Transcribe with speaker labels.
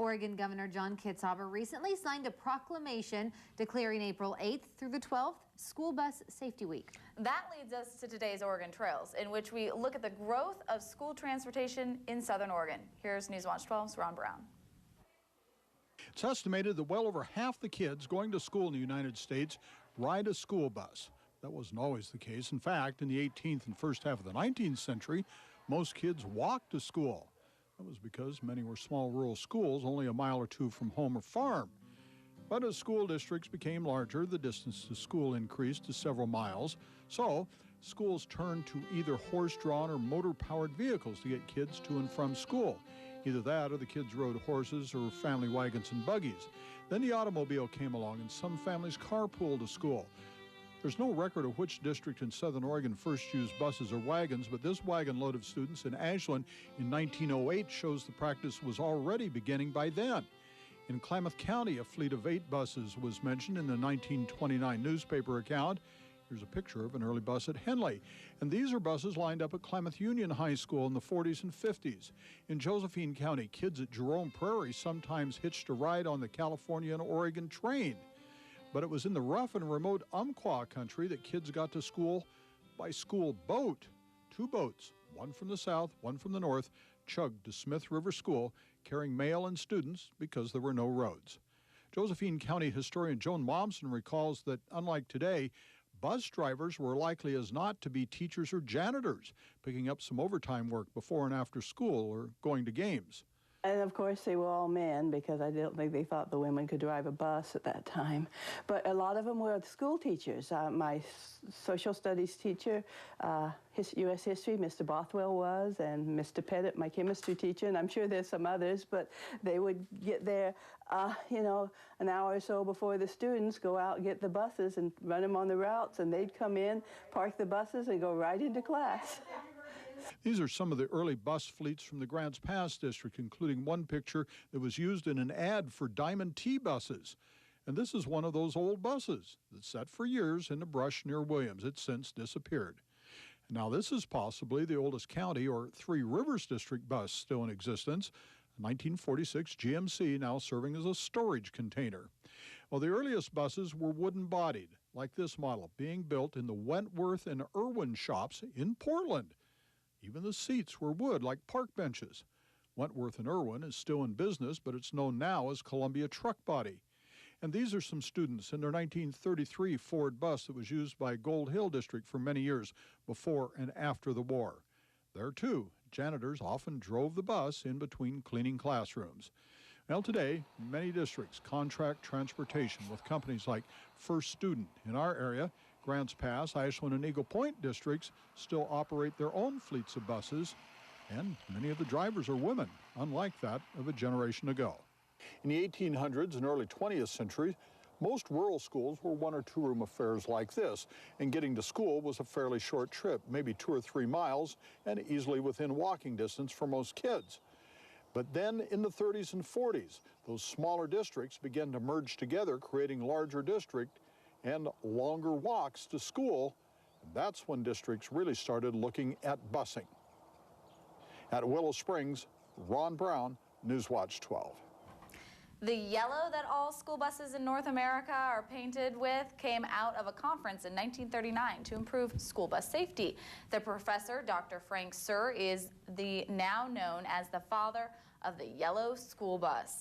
Speaker 1: Oregon Governor John Kitzhaber recently signed a proclamation declaring April 8th through the 12th School Bus Safety Week.
Speaker 2: That leads us to today's Oregon Trails, in which we look at the growth of school transportation in Southern Oregon. Here's Newswatch 12's Ron Brown.
Speaker 3: It's estimated that well over half the kids going to school in the United States ride a school bus. That wasn't always the case. In fact, in the 18th and first half of the 19th century, most kids walked to school. That was because many were small rural schools only a mile or two from home or farm. But as school districts became larger, the distance to school increased to several miles. So schools turned to either horse-drawn or motor-powered vehicles to get kids to and from school. Either that or the kids rode horses or family wagons and buggies. Then the automobile came along and some families carpooled to school. There's no record of which district in Southern Oregon first used buses or wagons, but this wagon load of students in Ashland in 1908 shows the practice was already beginning by then. In Klamath County, a fleet of 8 buses was mentioned in the 1929 newspaper account. Here's a picture of an early bus at Henley. And these are buses lined up at Klamath Union High School in the 40s and 50s. In Josephine County, kids at Jerome Prairie sometimes hitched a ride on the California and Oregon train. But it was in the rough and remote Umpqua country that kids got to school by school boat. 2 boats, one from the south, one from the north, chugged to Smith River School, carrying mail and students because there were no roads. Josephine County historian Joan Momsen recalls that, unlike today, bus drivers were likely as not to be teachers or janitors, picking up some overtime work before and after school or going to games.
Speaker 4: And of course they were all men, because I don't think they thought the women could drive a bus at that time. But a lot of them were school teachers. My social studies teacher, U.S. history, Mr. Bothwell was, and Mr. Pettit, my chemistry teacher, and I'm sure there's some others, but they would get there, an hour or so before the students, go out and get the buses and run them on the routes, and they'd come in, park the buses, and go right into class.
Speaker 3: These are some of the early bus fleets from the Grants Pass district, including one picture that was used in an ad for Diamond T buses. And this is one of those old buses that sat for years in the brush near Williams. It's since disappeared. Now this is possibly the oldest county or Three Rivers district bus still in existence, a 1946 GMC now serving as a storage container. Well, the earliest buses were wooden-bodied, like this model, being built in the Wentworth and Irwin shops in Portland. Even the seats were wood, like park benches. Wentworth and Irwin is still in business, but it's known now as Columbia Truck Body. And these are some students in their 1933 Ford bus that was used by Gold Hill District for many years before and after the war. There, too, janitors often drove the bus in between cleaning classrooms. Well, today, many districts contract transportation with companies like First Student in our area. Grants Pass, Ashland, and Eagle Point districts still operate their own fleets of buses, and many of the drivers are women, unlike that of a generation ago. In the 1800s and early 20th century, most rural schools were 1- or 2-room affairs like this, and getting to school was a fairly short trip, maybe 2 or 3 miles, and easily within walking distance for most kids. But then in the 30s and 40s, those smaller districts began to merge together, creating larger districts and longer walks to school. And that's when districts really started looking at busing. At Willow Springs, Ron Brown, Newswatch 12.
Speaker 2: The yellow that all school buses in North America are painted with came out of a conference in 1939 to improve school bus safety. The professor, Dr. Frank Sir, is the now known as the father of the yellow school bus.